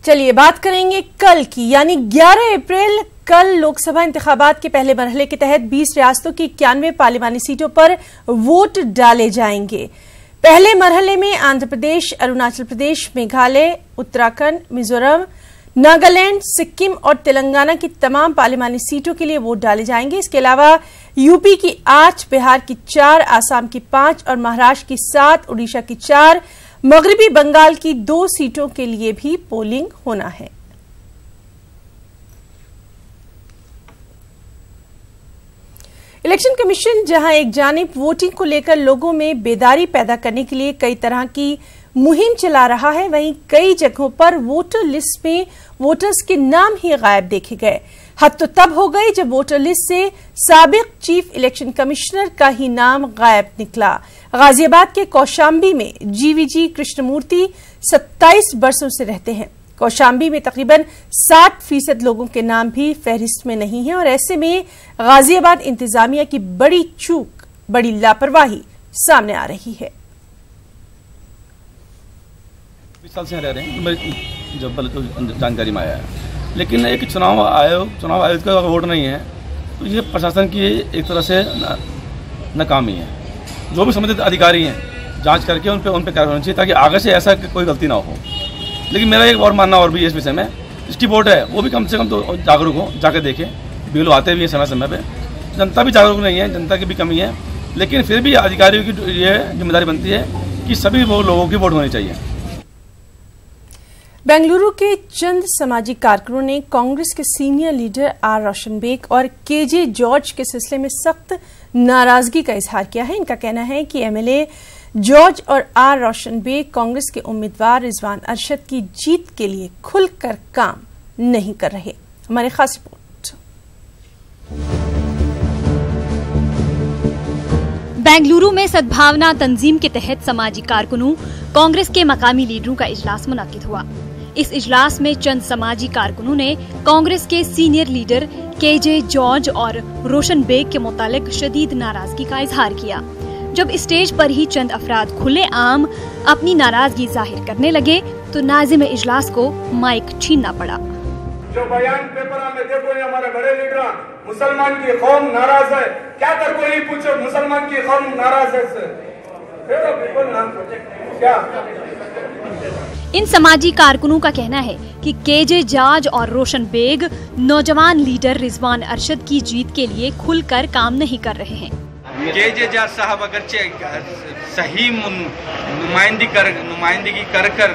चलिए बात करेंगे कल की, यानी 11 अप्रैल। कल लोकसभा इंतखाबात के पहले मरहले के तहत 20 रियासतों की 91 पार्लिमानी सीटों पर वोट डाले जाएंगे। पहले मरहले में आंध्र प्रदेश, अरुणाचल प्रदेश, मेघालय, उत्तराखंड, मिजोरम, नागालैंड, सिक्किम और तेलंगाना की तमाम पार्लिमानी सीटों के लिए वोट डाले जाएंगे। इसके अलावा यूपी की 8, बिहार की 4, आसाम की 5 और महाराष्ट्र की 7, उड़ीसा की 4, मगरबी बंगाल की 2 सीटों के लिए भी पोलिंग होना है। इलेक्शन कमीशन जहां एक जानिब वोटिंग को लेकर लोगों में बेदारी पैदा करने के लिए कई तरह की मुहिम चला रहा है, वहीं कई जगहों पर वोटर लिस्ट में वोटर्स के नाम ही गायब देखे गए। हद तो तब हो गई जब वोटर लिस्ट से साबिक चीफ इलेक्शन कमिश्नर का ही नाम गायब निकला। गाजियाबाद के कौशाम्बी में जीवीजी कृष्णमूर्ति 27 बरसों से रहते हैं। कौशाम्बी में तकरीबन 60% लोगों के नाम भी फहरिस्त में नहीं है और ऐसे में गाजियाबाद इंतजामिया की बड़ी चूक, बड़ी लापरवाही सामने आ रही है। 20 साल से रह रहे हैं, जब जानकारी में आया है, लेकिन एक चुनाव आयोग का वोट नहीं है तो ये प्रशासन की एक तरह से नाकामी है। जो भी संबंधित अधिकारी हैं जांच करके उन पे कार्रवाई होनी चाहिए ताकि आगे से ऐसा कोई गलती ना हो। लेकिन मेरा एक और मानना और भी इस विषय में, जिसकी वोट है वो भी कम से कम तो जागरूक हो, जाके देखें। बिल आते भी हैं समय समय पे, जनता भी जागरूक नहीं है, जनता की भी कमी है, लेकिन फिर भी अधिकारियों की ये जिम्मेदारी बनती है कि सभी वो लोगों की वोट होनी चाहिए। बेंगलुरु के चंद सामाजिक कारकुनों ने कांग्रेस के senior leader R Roshan Baig और केजे जॉर्ज के सिलसिले में सख्त नाराजगी का इजहार किया है। इनका कहना है कि एमएलए जॉर्ज और आर रोशन बेग कांग्रेस के उम्मीदवार रिजवान अरशद की जीत के लिए खुलकर काम नहीं कर रहे। हमारी खास रिपोर्ट। बेंगलुरु में सद्भावना तंजीम के तहत सामाजिक कारकुनों, कांग्रेस के मकामी लीडरों का इजलास मुनाकिद हुआ। इस इजलास में चंद समाजी कारकुनों ने कांग्रेस के सीनियर लीडर केजे जॉर्ज और रोशन बेग के मुतालिक शदीद नाराजगी का इजहार किया। जब स्टेज पर ही चंद अफराद खुले आम अपनी नाराजगी जाहिर करने लगे तो नाज़िम इजलास को माइक छीनना पड़ा। जो बयान पेपर में देखो, ये हमारे बड़े लीडर, मुसलमान की कौम नाराज है, क्या कर कोई पूछो मुसलमान की कौम नाराज है से क्या? इन समाजी कारकुनों का कहना है कि केजे जॉर्ज और रोशन बेग नौजवान लीडर रिजवान अरशद की जीत के लिए खुलकर काम नहीं कर रहे हैं। केजे जॉर्ज साहब अगर सही नुमाइंदगी कर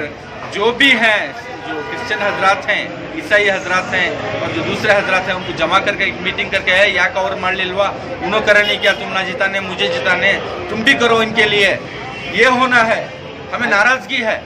जो भी हैं, जो क्रिश्चियन हजरात हैं, ईसाई हजरात हैं और जो दूसरे हजरात हैं, उनको जमा करके एक मीटिंग करके है या का और मार लिलवा उन्हों करे नहीं क्या, तुम ना जिताने मुझे जिताने, तुम भी करो इनके लिए, ये होना है। हमें नाराजगी है।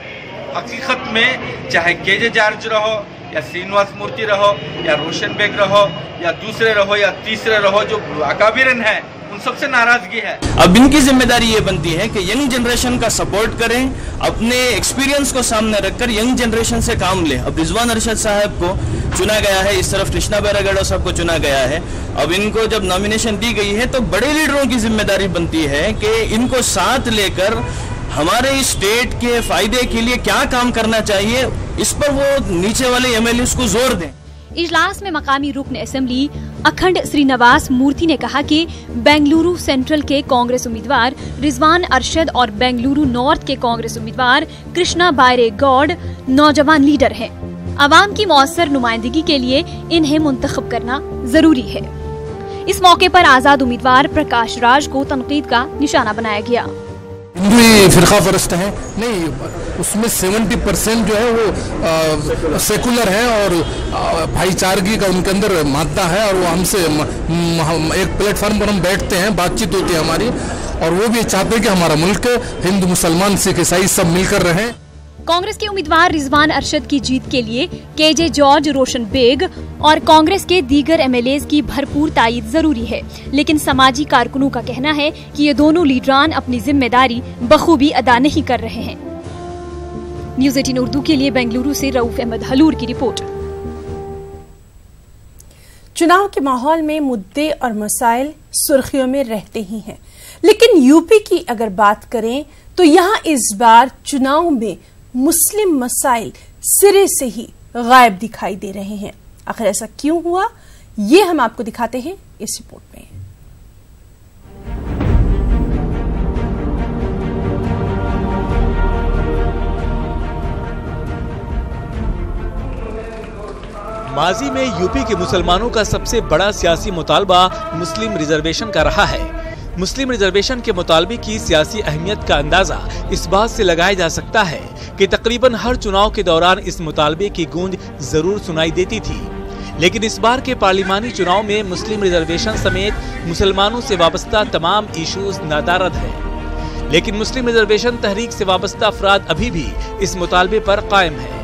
हकीकत में चाहे केजे जॉर्ज रहो या श्रीनिवास मूर्ति रहो या रोशन बेग रहो या दूसरे रहो या तीसरे रहो, जो अकाबिरन है उन सबसे नाराजगी है। अब इनकी जिम्मेदारी ये बनती है कि यंग जनरेशन का सपोर्ट करें, अपने एक्सपीरियंस को सामने रखकर यंग जनरेशन से काम ले। अब रिजवान अरशद साहब को चुना गया है, इस तरफ कृष्णा बैरागढ़ साहब को चुना गया है। अब इनको जब नॉमिनेशन दी गई है तो बड़े लीडरों की जिम्मेदारी बनती है कि इनको साथ लेकर हमारे स्टेट के फायदे के लिए क्या काम करना चाहिए, इस पर वो नीचे वाले एमएलए को जोर दें। इजलास में मकामी रुकन असेंबली अखंड श्रीनिवास मूर्ति ने कहा कि बेंगलुरु सेंट्रल के कांग्रेस उम्मीदवार रिजवान अरशद और बेंगलुरु नॉर्थ के कांग्रेस उम्मीदवार कृष्णा बैरागढ़ नौजवान लीडर हैं। आवाम की मौसर नुमाइंदगी के लिए इन्हें मुंतखब करना जरूरी है। इस मौके पर आजाद उम्मीदवार प्रकाश राज को तनकीद का निशाना बनाया गया। हिंदू फिरका परस्त है नहीं, उसमें 70% जो है वो सेकुलर है और भाईचारगी का उनके अंदर मादा है और वो हमसे एक प्लेटफॉर्म पर हम बैठते हैं, बातचीत होती है हमारी, और वो भी चाहते हैं कि हमारा मुल्क हिंदू मुसलमान सिख ईसाई सब मिलकर रहें। कांग्रेस के उम्मीदवार रिजवान अरशद की जीत के लिए केजे जॉर्ज, रोशन बेग और कांग्रेस के दीगर एमएलएज की भरपूर तायीद जरूरी है, लेकिन समाजी कारकुनों का कहना है कि ये दोनों लीडरान अपनी जिम्मेदारी बखूबी अदा नहीं कर रहे हैं। न्यूज़ 18 उर्दू के लिए बेंगलुरु से रऊफ अहमद हलूर की रिपोर्ट। चुनाव के माहौल में मुद्दे और मसाइल सुर्खियों में रहते ही हैं, लेकिन यूपी की अगर बात करें तो यहां इस बार चुनाव में मुस्लिम मसाइल सिरे से ही गायब दिखाई दे रहे हैं। आखिर ऐसा क्यों हुआ, ये हम आपको दिखाते हैं इस रिपोर्ट में। माजी में यूपी के मुसलमानों का सबसे बड़ा सियासी मुतालबा मुस्लिम रिजर्वेशन का रहा है। मुस्लिम रिजर्वेशन के मुतालबे की सियासी अहमियत का अंदाजा इस बात से लगाया जा सकता है कि तकरीबन हर चुनाव के दौरान इस मुतालबे की गूंज जरूर सुनाई देती थी, लेकिन इस बार के पार्लिमानी चुनाव में मुस्लिम रिजर्वेशन समेत मुसलमानों से वाबस्ता तमाम इशूज नादारद है। लेकिन मुस्लिम रिजर्वेशन तहरीक से वाबस्ता अफराद अभी भी इस मुतालबे पर कायम है।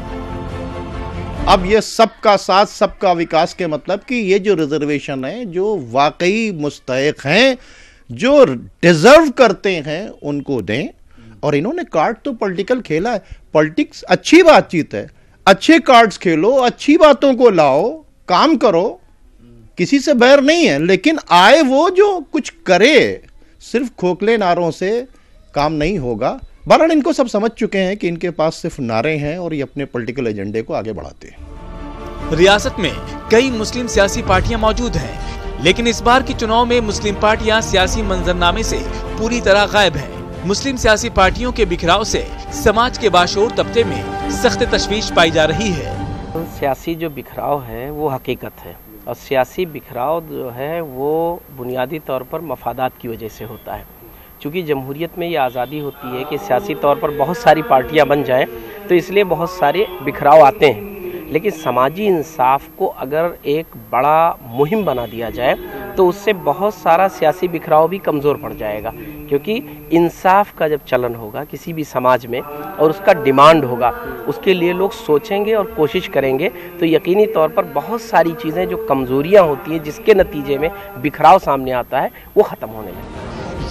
अब ये सबका साथ सबका विकास के मतलब कि ये जो रिजर्वेशन है, जो वाकई मुस्तहिक हैं, जो डिजर्व करते हैं, उनको दें। और इन्होंने कार्ड तो पॉलिटिकल खेला है। पॉलिटिक्स अच्छी बातचीत है, अच्छे कार्ड्स खेलो, अच्छी बातों को लाओ, काम करो, किसी से बैर नहीं है, लेकिन आए वो जो कुछ करे। सिर्फ खोखले नारों से काम नहीं होगा। बहरहाल इनको सब समझ चुके हैं कि इनके पास सिर्फ नारे हैं और ये अपने पॉलिटिकल एजेंडे को आगे बढ़ाते हैं। रियासत में कई मुस्लिम सियासी पार्टियां मौजूद हैं, लेकिन इस बार के चुनाव में मुस्लिम पार्टियां सियासी मंजरनामे से पूरी तरह गायब हैं। मुस्लिम सियासी पार्टियों के बिखराव से समाज के बाशऊर तबके में सख्त तशवीश पाई जा रही है। सियासी जो बिखराव है वो हकीकत है, और सियासी बिखराव जो है वो बुनियादी तौर पर मफादात की वजह से होता है। चूँकि जमहूरियत में ये आज़ादी होती है कि सियासी तौर पर बहुत सारी पार्टियां बन जाएं, तो इसलिए बहुत सारे बिखराव आते हैं। लेकिन समाजी इंसाफ को अगर एक बड़ा मुहिम बना दिया जाए तो उससे बहुत सारा सियासी बिखराव भी कमज़ोर पड़ जाएगा, क्योंकि इंसाफ का जब चलन होगा किसी भी समाज में और उसका डिमांड होगा, उसके लिए लोग सोचेंगे और कोशिश करेंगे, तो यकीनी तौर पर बहुत सारी चीज़ें जो कमज़ोरियाँ होती हैं जिसके नतीजे में बिखराव सामने आता है वो ख़त्म होने लगेंगे।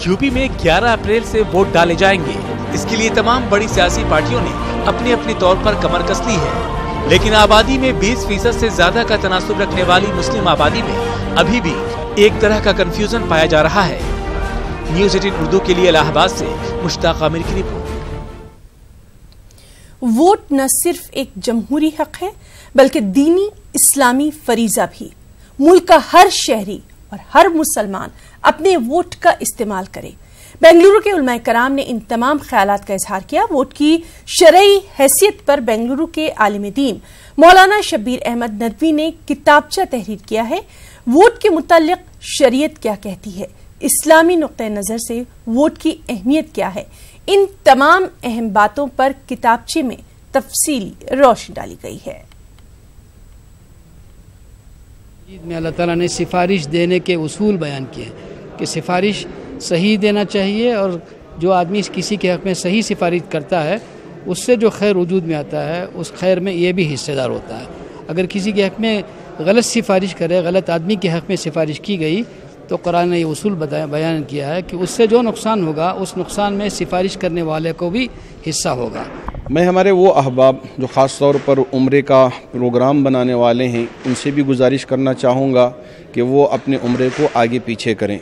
यूपी में 11 अप्रैल से वोट डाले जाएंगे। इसके लिए तमाम बड़ी सियासी पार्टियों ने अपने अपने तौर पर कमर कस ली है, लेकिन आबादी में 20% से ज्यादा का तनासुब रखने वाली मुस्लिम आबादी में अभी भी एक तरह का कंफ्यूजन पाया जा रहा है। न्यूज़ 18 उर्दू के लिए इलाहाबाद से मुश्ताक आमिर की रिपोर्ट। वोट न सिर्फ एक जमहूरी हक है, बल्कि दीनी इस्लामी फरीजा भी। मुल्क का हर शहरी और हर मुसलमान अपने वोट का इस्तेमाल करे। बेंगलुरु के उलमाए कराम ने इन तमाम ख्यालात का इजहार किया। वोट की शरई हैसियत पर बेंगलुरु के आलिम दीन मौलाना शब्बीर अहमद नदवी ने किताबचा तहरीर किया है। वोट के मुताल्लिक शरीयत क्या कहती है, इस्लामी नुक्ते नजर से वोट की अहमियत क्या है, इन तमाम अहम बातों पर किताबचे में तफसीली रोशनी डाली गई है। में अल्लाह ताला ने सिफारिश देने के उसूल बयान किए कि सिफारिश सही देना चाहिए, और जो आदमी किसी के हक़ में सही सिफारिश करता है उससे जो खैर वजूद में आता है उस खैर में ये भी हिस्सेदार होता है। अगर किसी के हक़ में गलत सिफारिश करे, गलत आदमी के हक़ में सिफारिश की गई, तो कुरान ने ये उसूल बयान किया है कि उससे जो नुकसान होगा उस नुकसान में सिफारिश करने वाले को भी हिस्सा होगा। मैं हमारे वो अहबाब जो ख़ास तौर पर उम्रे का प्रोग्राम बनाने वाले हैं उनसे भी गुजारिश करना चाहूँगा कि वो अपने उम्रे को आगे पीछे करें,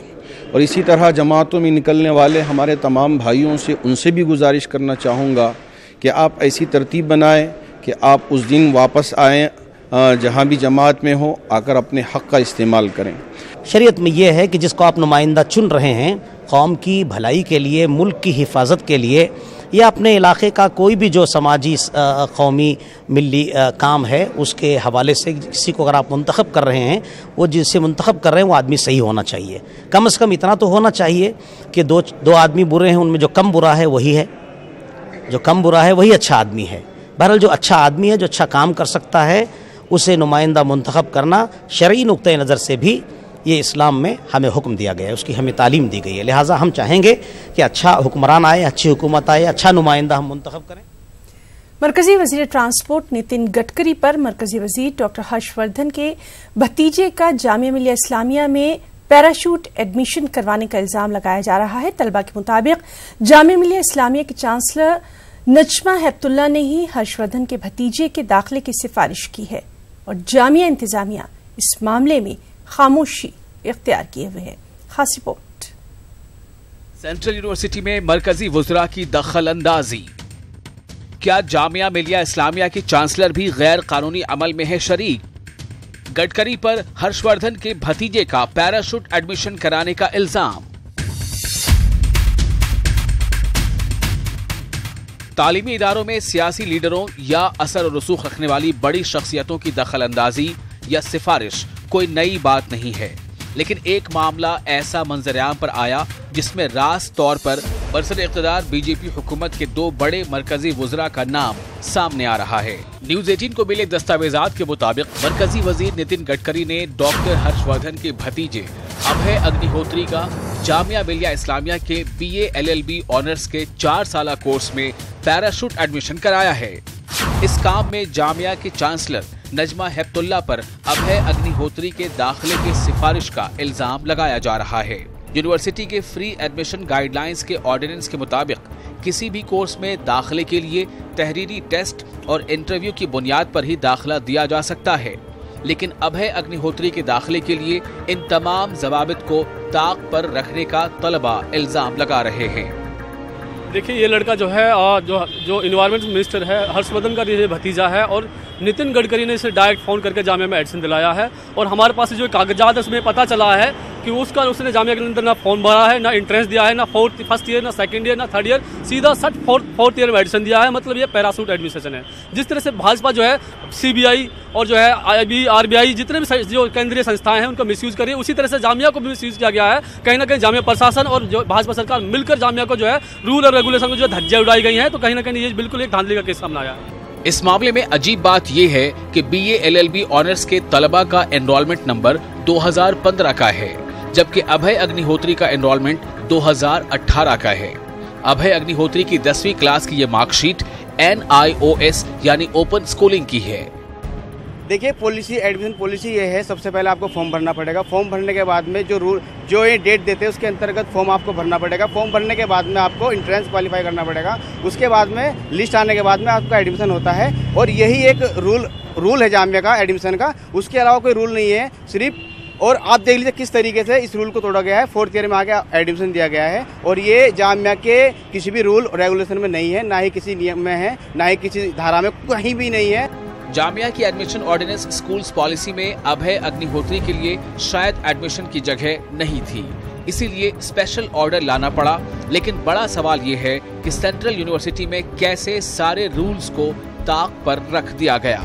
और इसी तरह जमातों में निकलने वाले हमारे तमाम भाइयों से उनसे भी गुजारिश करना चाहूँगा कि आप ऐसी तरतीब बनाएं कि आप उस दिन वापस आएँ जहाँ भी जमात में हो, आकर अपने हक़ का इस्तेमाल करें। शरीयत में यह है कि जिसको आप नुमाइंदा चुन रहे हैं कौम की भलाई के लिए, मुल्क की हिफाजत के लिए, या अपने इलाके का कोई भी जो समाजी कौमी मिली काम है उसके हवाले से किसी को अगर आप मुंतखब कर रहे हैं, वो जिससे मुंतखब कर रहे हैं वो आदमी सही होना चाहिए। कम से कम इतना तो होना चाहिए कि दो आदमी बुरे हैं, उनमें जो कम बुरा है वही है, जो कम बुरा है वही अच्छा आदमी है। बहरहाल जो अच्छा आदमी है, जो अच्छा काम कर सकता है, उसे नुमाइंदा मुंतखब करना शरई नुक्ते नज़र से भी ये इस्लाम में हमें हुक्म दिया गया है, उसकी हमें तालीम दी गई है। लिहाजा हम चाहेंगे कि अच्छा हुक्मरान आए, अच्छी हुकूमत आए, अच्छा नुमाइंदा हम मुंतखब करें। मरकजी वजीर ट्रांसपोर्ट नितिन गडकरी पर मरकजी वजीर डॉक्टर हर्षवर्धन के भतीजे का जामिया मिलिया इस्लामिया में पैराशूट एडमिशन करवाने का इल्जाम लगाया जा रहा है। तलबा के मुताबिक जामिया मिलिया इस्लामिया के चांसलर नजमा हैबतुल्ला ने ही हर्षवर्धन के भतीजे के दाखिले की सिफारिश की है, और जामिया इंतजामिया इस मामले में खामोशी इख्तियार किए हुए है। खास रिपोर्ट। सेंट्रल यूनिवर्सिटी में मरकजी वुज़रा की दखल अंदाजी, क्या जामिया मिलिया इस्लामिया की चांसलर भी गैर कानूनी अमल में है शरीक? गडकरी पर हर्षवर्धन के भतीजे का पैराशूट एडमिशन कराने का इल्जाम। तालीमी इदारों में सियासी लीडरों या असर और रसूख रखने वाली बड़ी शख्सियतों की दखल अंदाजी या सिफारिश कोई नई बात नहीं है, लेकिन एक मामला ऐसा मंजर-ए-आम पर आया जिसमें रास तौर पर बरसर इक़्तिदार बीजेपी हुकूमत के दो बड़े मरकजी वज़रा का नाम सामने आ रहा है। न्यूज़ 18 को मिले दस्तावेजात के मुताबिक मरकजी वजीर नितिन गडकरी ने डॉक्टर हर्षवर्धन के भतीजे अभय अग्निहोत्री का जामिया मिलिया इस्लामिया के BA LLB ऑनर्स के 4 साला कोर्स में पैराशूट एडमिशन कराया है। इस काम में जामिया के चांसलर नजमा हेप्तुल्ला पर अभय अग्निहोत्री के दाखिले की सिफारिश का इल्जाम लगाया जा रहा है। यूनिवर्सिटी के फ्री एडमिशन गाइडलाइंस के ऑर्डिनेंस के मुताबिक किसी भी कोर्स में दाखिले के लिए तहरीरी टेस्ट और इंटरव्यू की बुनियाद पर ही दाखिला दिया जा सकता है, लेकिन अभय अग्निहोत्री के दाखिले के लिए इन तमाम जवाबित को ताक पर रखने का तलबा इल्जाम लगा रहे हैं। देखिए, ये लड़का जो है जो इन्वायरमेंट मिनिस्टर है हर्षवर्धन का ये भतीजा है और नितिन गडकरी ने इसे डायरेक्ट फ़ोन करके जामिया में एडमिशन दिलाया है। और हमारे पास जो कागजात है उसमें पता चला है कि उसने जामिया के अंदर ना फॉर्म भरा है, ना एंट्रेंस दिया है, ना फर्स्ट ईयर, ना सेकंड ईयर, ना थर्ड ईयर, सीधा सट फोर्थ ईयर में एडमिशन दिया है। मतलब ये पैराशूट एडमिशन है। जिस तरह से भाजपा जो है CBI और जो है IB RBI जितने भी जो केंद्रीय संस्थाएं हैं उनका मिसयूज करिए, उसी तरह से जामिया को भी मिसयूज किया गया है। कहीं ना कहीं जामिया प्रशासन और जो भाजपा सरकार मिलकर जामिया को जो है रूल और रेगुलेशन को जो धज्जियां उड़ाई गई हैं, तो कहीं ना कहीं ये बिल्कुल एक धांधली का केस सामने आया है। इस मामले में अजीब बात यह है कि BA LLB ऑनर्स के तलबा का एनरोलमेंट नंबर 2015 का है, जबकि अभय अग्निहोत्री का एनरोलमेंट 2018 का है। अभय अग्निहोत्री की 10वीं क्लास की ये मार्कशीट NIOS यानी ओपन स्कूलिंग की है। देखिए, एडमिशन पॉलिसी ये है, सबसे पहले आपको फॉर्म भरना पड़ेगा। फॉर्म भरने के बाद में जो ये डेट देते हैं उसके अंतर्गत फॉर्म आपको भरना पड़ेगा। फॉर्म भरने के बाद में आपको एंट्रेंस क्वालिफाई करना पड़ेगा। उसके बाद में लिस्ट आने के बाद में आपका एडमिशन होता है और यही एक रूल है जामिया का एडमिशन का। उसके अलावा कोई रूल नहीं है सिर्फ। और आप देख लीजिए किस तरीके से इस रूल को तोड़ा गया है। 4th ईयर में आके एडमिशन दिया गया है और ये जामिया के किसी भी रूल रेगुलेशन में नहीं है, ना ही किसी नियम में है, ना ही किसी धारा में, कहीं भी नहीं है। जामिया की एडमिशन ऑर्डिनेंस स्कूल्स पॉलिसी में अभय अग्निहोत्री के लिए शायद एडमिशन की जगह नहीं थी, इसीलिए स्पेशल ऑर्डर लाना पड़ा। लेकिन बड़ा सवाल ये है कि सेंट्रल यूनिवर्सिटी में कैसे सारे रूल्स को ताक पर रख दिया गया।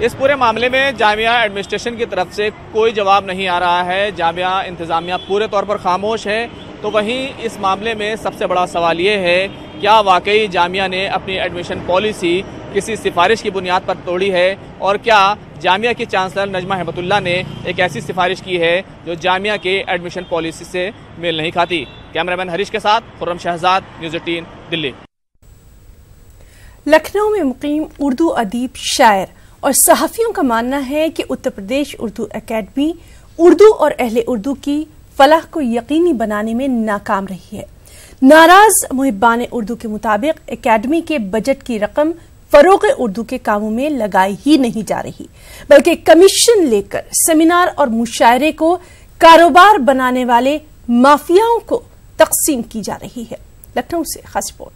इस पूरे मामले में जामिया एडमिनिस्ट्रेशन की तरफ से कोई जवाब नहीं आ रहा है। जामिया इंतजामिया पूरे तौर पर खामोश है। तो वहीं इस मामले में सबसे बड़ा सवाल ये है, क्या वाकई जामिया ने अपनी एडमिशन पॉलिसी किसी सिफारिश की बुनियाद पर तोड़ी है, और क्या जामिया की चांसलर नजमा हेप्तुल्ला ने एक ऐसी सिफारिश की है जो जामिया के एडमिशन पॉलिसी से मेल नहीं खाती। कैमरामैन हरीश के साथ खुर्रम शहजाद, न्यूज़ 18 दिल्ली। लखनऊ में मुकीम उर्दू अदीब, शायर और सहाफ़ियों का मानना है कि उत्तर प्रदेश उर्दू अकेडमी उर्दू और अहले उर्दू की फलाह को यकीनी बनाने में नाकाम रही है। नाराज मुहिब्बान उर्दू के मुताबिक अकेडमी के बजट की रकम फरोग उर्दू के कामों में लगाई ही नहीं जा रही, बल्कि कमीशन लेकर सेमिनार और मुशायरे को कारोबार बनाने वाले माफियाओं को तकसीम की जा रही है। लखनऊ से खास रिपोर्ट।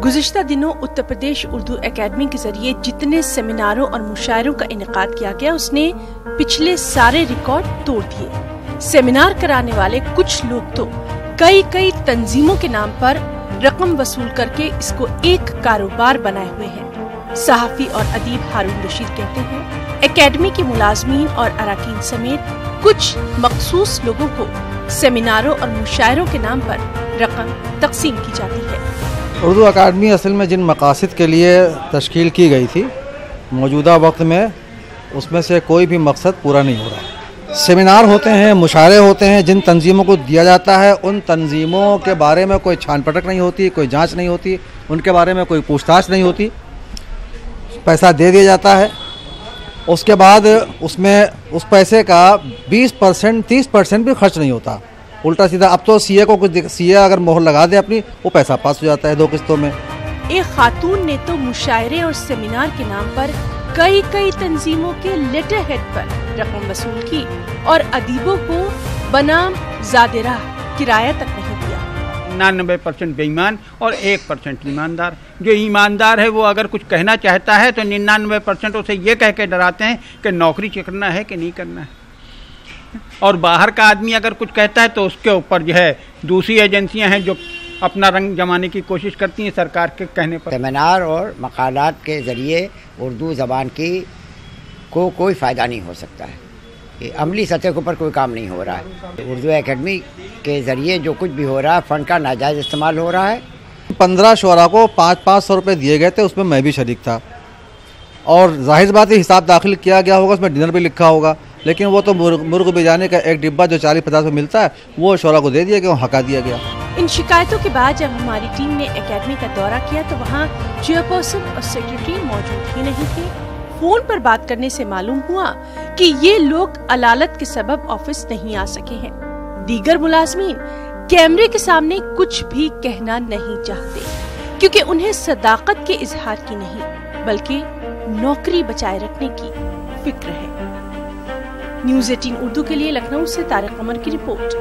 गुज़िश्ता दिनों उत्तर प्रदेश उर्दू अकेडमी के जरिए जितने सेमिनारों और मुशायरों का इनेकाद किया गया, उसने पिछले सारे रिकॉर्ड तोड़ दिए। सेमिनार कराने वाले कुछ लोग तो कई तंजीमों के नाम पर रकम वसूल करके इसको एक कारोबार बनाए हुए हैं। सहाफ़ी और अदीब हारून रशीद कहते हैं, अकेडमी के मुलाजमीन और अराकीन समेत कुछ मखसूस लोगों को सेमिनारों और मुशायरों के नाम पर रकम तकसीम की जाती है। उर्दू अकादमी असल में जिन मकासद के लिए तश्कील की गई थी, मौजूदा वक्त में उसमें से कोई भी मकसद पूरा नहीं हो रहा। सेमिनार होते हैं, मुशायरे होते हैं, जिन तंजीमों को दिया जाता है उन तंजीमों के बारे में कोई छान पटक नहीं होती, कोई जांच नहीं होती, उनके बारे में कोई पूछताछ नहीं होती। पैसा दे दिया जाता है, उसके बाद उसमें उस पैसे का 20% 30% भी खर्च नहीं होता। उल्टा सीधा अब तो सीए को कुछ सीए अगर मोहर लगा दे अपनी, वो पैसा पास हो जाता है 2 किस्तों में। एक खातून ने तो मुशायरे और सेमिनार के नाम पर कई तंजीमों के लेटर हेड पर रकम वसूल की और अदीबों को बनाम ज़ादिरा किराया तक नहीं दिया। 99% बेईमान और 1% ईमानदार। जो ईमानदार है वो अगर कुछ कहना चाहता है तो 99% उसे ये कह के डराते हैं कि नौकरी करना है कि नहीं करना है, और बाहर का आदमी अगर कुछ कहता है तो उसके ऊपर जो है दूसरी एजेंसियां हैं जो अपना रंग जमाने की कोशिश करती हैं सरकार के कहने पर। सेमिनार और मकालात के ज़रिए उर्दू ज़बान की को कोई फ़ायदा नहीं हो सकता है, ये अमली सतह के ऊपर कोई काम नहीं हो रहा है। उर्दू एकेडमी के ज़रिए जो कुछ भी हो रहा है फ़ंड का नाजायज़ इस्तेमाल हो रहा है। 15 शुरा को 500-500 रुपये दिए गए थे, उसमें मैं भी शरीक था, और जाहिर बात है हिसाब दाखिल किया गया होगा, उसमें डिनर भी लिखा होगा, लेकिन वो तो मुर्ग बिजाने का एक डिब्बा जो 40-50 में मिलता है वो शुरा को दे दिया गया, हका दिया गया। इन शिकायतों के बाद जब हमारी टीम ने एकेडमी का दौरा किया तो वहाँ चेयरपर्सन और सेक्रेटरी मौजूद ही नहीं थे। फोन पर बात करने से मालूम हुआ कि ये लोग अलालत के सबब ऑफिस नहीं आ सके हैं। दीगर मुलाजमीन कैमरे के सामने कुछ भी कहना नहीं चाहते, क्योंकि उन्हें सदाकत के इजहार की नहीं बल्कि नौकरी बचाए रखने की फिक्र है। न्यूज़ 18 उर्दू के लिए लखनऊ से तारिक कमर की रिपोर्ट।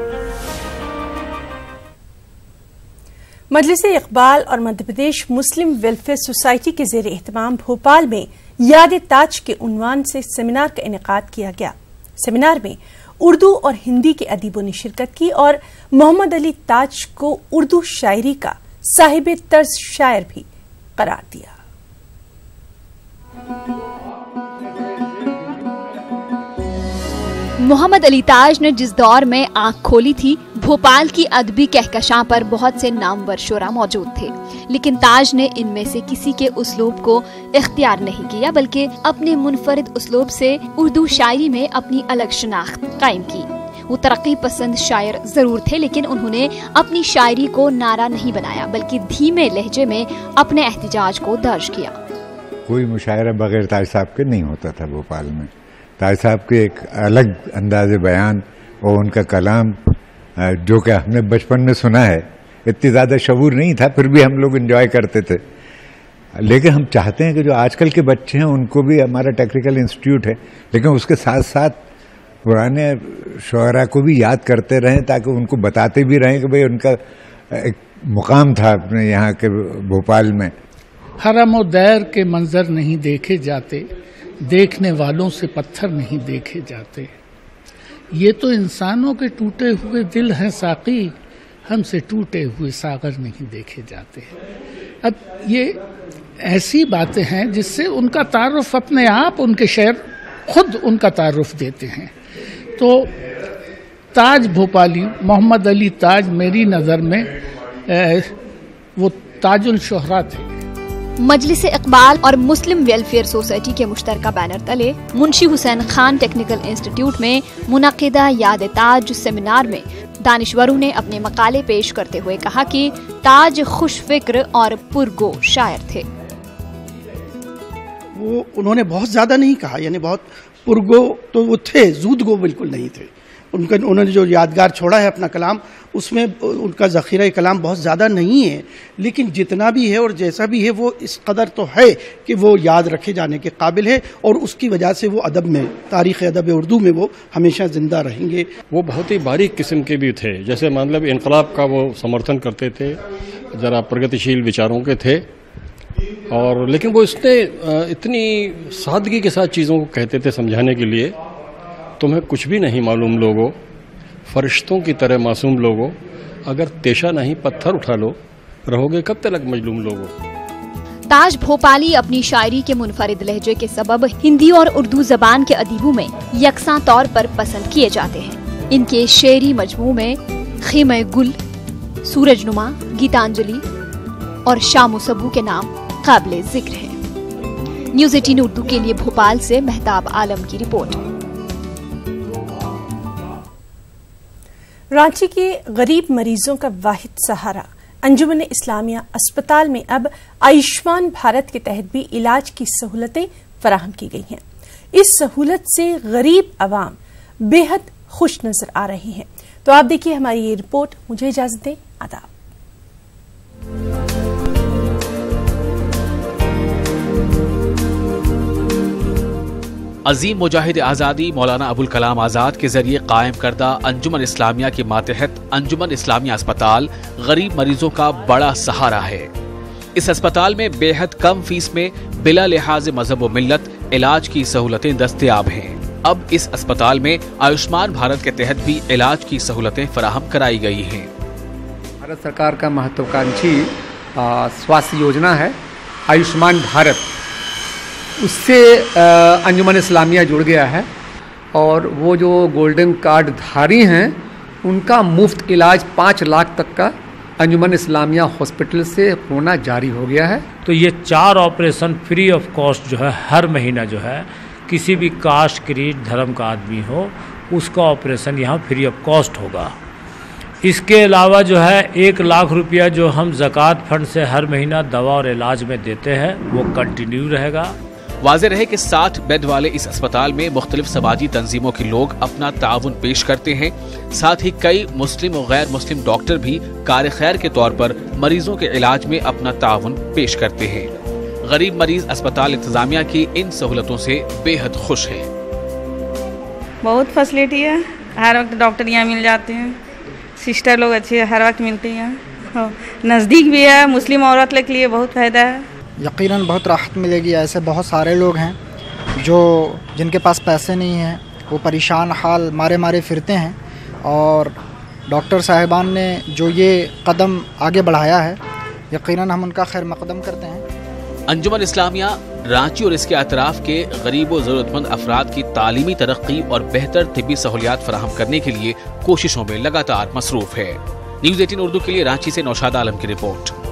मजलिस-ए-इक़बाल और मध्य प्रदेश मुस्लिम वेलफेयर सोसाइटी के ज़ेर एहतमाम भोपाल में याद-ए-ताज के उन्वान से सेमिनार का इनेकाद किया गया। सेमिनार में उर्दू और हिंदी के अदीबों ने शिरकत की और मोहम्मद अली ताज को उर्दू शायरी का साहिब तर्ज शायर भी करार दिया। मोहम्मद अली ताज ने जिस दौर में आंख खोली थी, भोपाल की अदबी कहकशां पर बहुत से नामवर शुरा मौजूद थे, लेकिन ताज ने इनमें से किसी के उसलूब को इख्तियार नहीं किया, बल्कि अपने मुनफरिद उसलूब से उर्दू शायरी में अपनी अलग शनाख्त कायम की। वो तरक्की पसंद शायर जरूर थे, लेकिन उन्होंने अपनी शायरी को नारा नहीं बनाया, बल्कि धीमे लहजे में अपने एहतिजाज को दर्ज किया। कोई मुशायरा बगैर ताज साहब के नहीं होता था भोपाल में। ताज साहब के एक अलग अंदाज़े बयान और उनका कलाम जो कि हमने बचपन में सुना है, इतनी ज़्यादा शऊर नहीं था, फिर भी हम लोग एंजॉय करते थे। लेकिन हम चाहते हैं कि जो आजकल के बच्चे हैं उनको भी, हमारा टेक्निकल इंस्टीट्यूट है, लेकिन उसके साथ साथ पुराने शुअरा को भी याद करते रहें, ताकि उनको बताते भी रहें कि भाई उनका एक मुकाम था अपने यहाँ के भोपाल में। हरम और दैर के मंजर नहीं देखे जाते, देखने वालों से पत्थर नहीं देखे जाते। ये तो इंसानों के टूटे हुए दिल हैं साकी, हमसे टूटे हुए सागर नहीं देखे जाते। अब ये ऐसी बातें हैं जिससे उनका तारुफ अपने आप, उनके शेर खुद उनका तारुफ देते हैं। तो ताज भोपाली मोहम्मद अली ताज मेरी नज़र में वो ताजुल शोहरा थे। मजलिस-ए-इक़बाल और मुस्लिम वेलफेयर सोसाइटी के मुश्तरका बैनर तले मुंशी हुसैन खान टेक्निकल इंस्टीट्यूट में मुनक़िदा याद-ए-ताज सेमिनार में दानिश्वरों ने अपने मकाले पेश करते हुए कहा कि ताज खुश फिक्र और पुरगो शायर थे। वो उन्होंने बहुत ज्यादा नहीं कहा, यानी बहुत पुरगो तो वो थे, जूदगो बिल्कुल नहीं थे। उन्होंने जो यादगार छोड़ा है अपना कलाम, उसमें उनका ज़ख़ीरा कलाम बहुत ज़्यादा नहीं है, लेकिन जितना भी है और जैसा भी है वो इस कदर तो है कि वो याद रखे जाने के काबिल है, और उसकी वजह से वो अदब में, तारीख़ अदब उर्दू में वो हमेशा ज़िंदा रहेंगे। वो बहुत ही बारीक किस्म के भी थे, जैसे मतलब इनकलाब का वो समर्थन करते थे, ज़रा प्रगतिशील विचारों के थे, और लेकिन वो इसने इतनी सादगी के साथ चीज़ों को कहते थे समझाने के लिए, तुम्हें कुछ भी नहीं मालूम लोगो, फरिश्तों की तरह मासूम लोगो, अगर तेशा नहीं पत्थर उठा लो, रहोगे कब तक मजलूम लोगो। ताज भोपाली अपनी शायरी के मुनफरिद लहजे के सबब हिंदी और उर्दू जबान के अदीबों में यकसां तौर पर पसंद किए जाते हैं। इनके शेरी मजमू में खीमे गुल, सूरजनुमा, गीतांजलि और शामो सबू के नाम काबिले जिक्र हैं। न्यूज़ 18 उर्दू के लिए भोपाल से मेहताब आलम की रिपोर्ट। रांची के गरीब मरीजों का वाहिद सहारा अंजुमन इस्लामिया अस्पताल में अब आयुष्मान भारत के तहत भी इलाज की सहूलतें फराहम की गई हैं। इस सहूलत से गरीब आवाम बेहद खुश नजर आ रही हैं। तो आप देखिए हमारी ये रिपोर्ट। मुझे इजाजत दें, आदाब। अजीम मुजाहिद आज़ादी मौलाना अबुल कलाम आज़ाद के जरिए कायम करदा अंजुमन इस्लामिया के मातहत अंजुमन इस्लामिया अस्पताल गरीब मरीजों का बड़ा सहारा है। इस अस्पताल में बेहद कम फीस में बिला लिहाज मजहब व मिल्लत इलाज की सहूलतें दस्तयाब हैं। अब इस अस्पताल में आयुष्मान भारत के तहत भी इलाज की सहूलतें फराहम कराई गई हैं। भारत सरकार का महत्वाकांक्षी स्वास्थ्य योजना है आयुष्मान भारत, उससे अंजुमन इस्लामिया जुड़ गया है और वो जो गोल्डन कार्ड धारी हैं उनका मुफ्त इलाज 5 लाख तक का अंजुमन इस्लामिया हॉस्पिटल से होना जारी हो गया है। तो ये 4 ऑपरेशन फ्री ऑफ कॉस्ट जो है हर महीना जो है किसी भी कास्ट क्रीड धर्म का आदमी हो उसका ऑपरेशन यहाँ फ्री ऑफ कॉस्ट होगा। इसके अलावा जो है 1 लाख रुपया जो हम ज़कात फंड से हर महीना दवा और इलाज में देते हैं वो कंटिन्यू रहेगा। वाज़ेह रहे कि 60 बेड वाले इस अस्पताल में मुख्तलिफ समाजी तंजीमों के लोग अपना ताउन पेश करते हैं। साथ ही कई मुस्लिम और गैर मुस्लिम डॉक्टर भी कार खैर के तौर पर मरीजों के इलाज में अपना ताउन पेश करते हैं। गरीब मरीज अस्पताल इंतजामिया की इन सहूलतों से बेहद खुश है। बहुत फैसिलिटी है, हर वक्त डॉक्टर यहाँ मिल जाते हैं, सिस्टर लोग अच्छे हर वक्त मिलते हैं, नज़दीक भी है, मुस्लिम औरत के लिए बहुत फ़ायदा है। यकीनन बहुत राहत मिलेगी। ऐसे बहुत सारे लोग हैं जो जिनके पास पैसे नहीं हैं, वो परेशान हाल मारे फिरते हैं और डॉक्टर साहिबान ने जो ये कदम आगे बढ़ाया है यकीनन हम उनका खैर मकदम करते हैं। अंजुमन इस्लामिया रांची और इसके अतराफ के गरीब और जरूरतमंद अफराद की तालीमी तरक्की और बेहतर तिब्बी सहूलियात फराहम करने के लिए कोशिशों में लगातार मसरूफ है। न्यूज़ 18 उर्दू के लिए रांची से नौशाद आलम की रिपोर्ट।